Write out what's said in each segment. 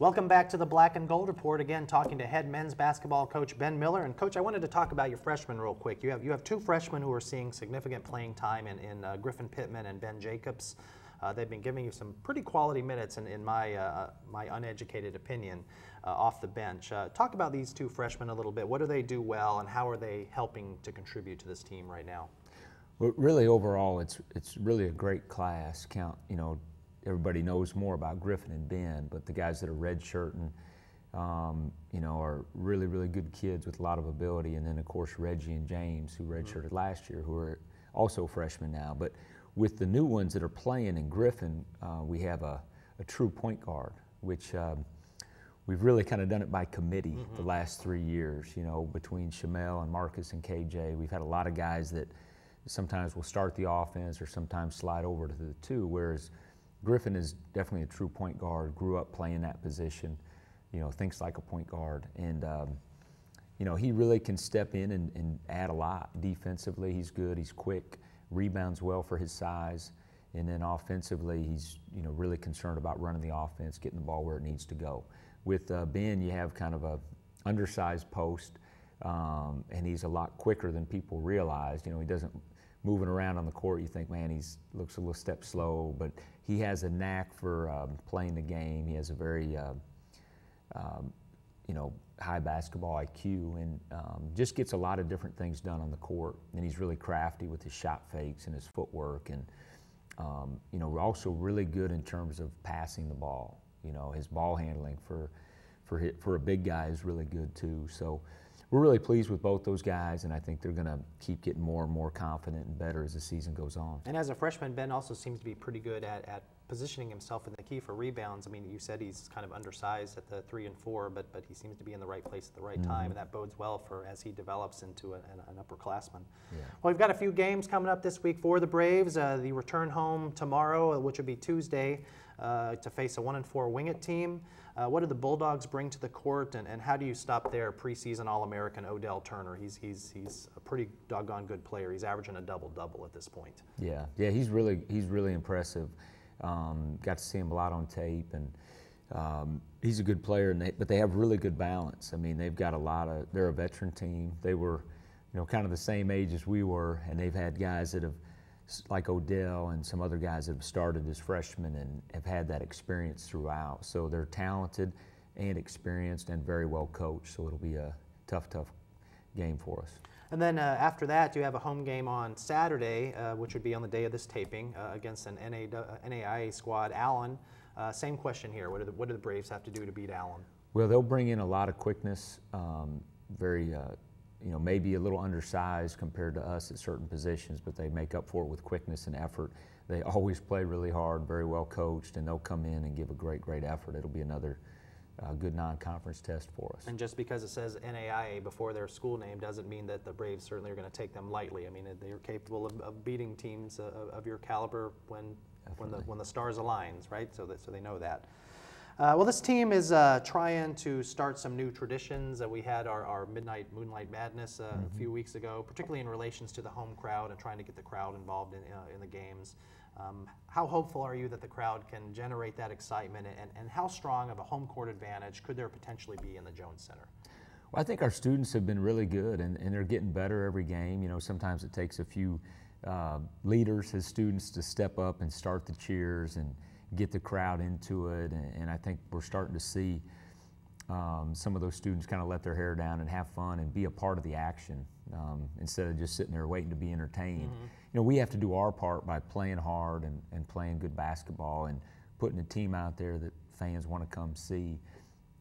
Welcome back to the Black and Gold Report. Again, talking to head men's basketball coach Ben Miller. And Coach, I wanted to talk about your freshmen real quick. You have two freshmen who are seeing significant playing time in Griffin Pittman and Ben Jacobs. They've been giving you some pretty quality minutes, in my uneducated opinion, off the bench. Talk about these two freshmen a little bit. What do they do well, and how are they helping to contribute to this team right now? Well, really, overall, it's really a great class. Everybody knows more about Griffin and Ben, but the guys that are redshirting, are really, really good kids with a lot of ability. And then, of course, Reggie and James, who redshirted last year, who are also freshmen now. But with the new ones that are playing in Griffin, we have a true point guard, which we've really kind of done it by committee the last 3 years, between Shamel and Marcus and KJ. We've had a lot of guys that sometimes will start the offense or sometimes slide over to the two, whereas Griffin is definitely a true point guard, grew up playing that position, thinks like a point guard. And, he really can step in and add a lot. Defensively, he's good, he's quick, rebounds well for his size. And then offensively, he's, really concerned about running the offense, getting the ball where it needs to go. With Ben, you have kind of a undersized post, and he's a lot quicker than people realize. He doesn't moving around on the court, you think, man, looks a little step slow, but he has a knack for playing the game. He has a very, high basketball IQ, and just gets a lot of different things done on the court. And he's really crafty with his shot fakes and his footwork, and we're also really good in terms of passing the ball. His ball handling for a big guy is really good too. So we're really pleased with both those guys, and I think they're going to keep getting more and more confident and better as the season goes on. And as a freshman, Ben also seems to be pretty good at positioning himself in the key for rebounds. I mean, you said he's kind of undersized at the 3 and 4, but he seems to be in the right place at the right time, and that bodes well for as he develops into an upperclassman. Yeah. Well, we've got a few games coming up this week for the Braves. The return home tomorrow, which will be Tuesday, to face a 1 and 4 Wingate team. What do the Bulldogs bring to the court, and how do you stop their preseason All-American Odell Turner? He's a pretty doggone good player. He's averaging a double-double at this point. Yeah, he's really impressive. Got to see him a lot on tape, and he's a good player. But they have really good balance. I mean, they've got they're a veteran team. They were, kind of the same age as we were, and they've had guys that have, like Odell and some other guys that have started as freshmen and have had that experience throughout. So they're talented and experienced and very well coached. So it'll be a tough game for us. And then after that, you have a home game on Saturday, which would be on the day of this taping, against an NAIA squad, Allen. Same question here. What do the Braves have to do to beat Allen? Well, they'll bring in a lot of quickness, maybe a little undersized compared to us at certain positions, but they make up for it with quickness and effort. They always play really hard, very well coached, and they'll come in and give a great effort. It'll be another good non-conference test for us. And just because it says NAIA before their school name doesn't mean that the Braves certainly are going to take them lightly. I mean, they're capable of beating teams of your caliber when the stars aligns, right? So they know that. Well, this team is trying to start some new traditions. We had our Moonlight Madness a few weeks ago, particularly in relations to the home crowd and trying to get the crowd involved in the games. How hopeful are you that the crowd can generate that excitement, and how strong of a home court advantage could there potentially be in the Jones Center? Well, I think our students have been really good, and they're getting better every game. Sometimes it takes a few leaders as students to step up and start the cheers and get the crowd into it, and I think we're starting to see some of those students kind of let their hair down and have fun and be a part of the action instead of just sitting there waiting to be entertained. We have to do our part by playing hard and playing good basketball and putting a team out there that fans want to come see.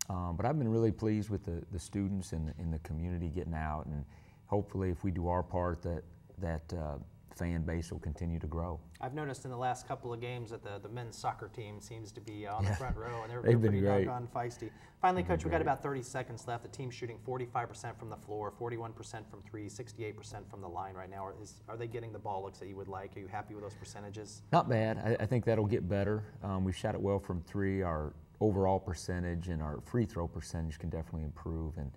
But I've been really pleased with the students and the community getting out, and hopefully if we do our part that fan base will continue to grow. I've noticed in the last couple of games that the men's soccer team seems to be on the front row, and they're pretty doggone feisty. Finally, Coach, we've got about 30 seconds left. The team's shooting 45% from the floor, 41% from three, 68% from the line right now. Are they getting the ball looks that you would like? Are you happy with those percentages? Not bad. I think that'll get better. We've shot it well from three. Our overall percentage and our free throw percentage can definitely improve, and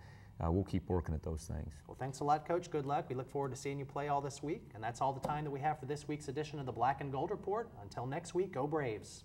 we'll keep working at those things. Well, thanks a lot, Coach. Good luck. We look forward to seeing you play all this week. And that's all the time that we have for this week's edition of the Black and Gold Report. Until next week, go Braves.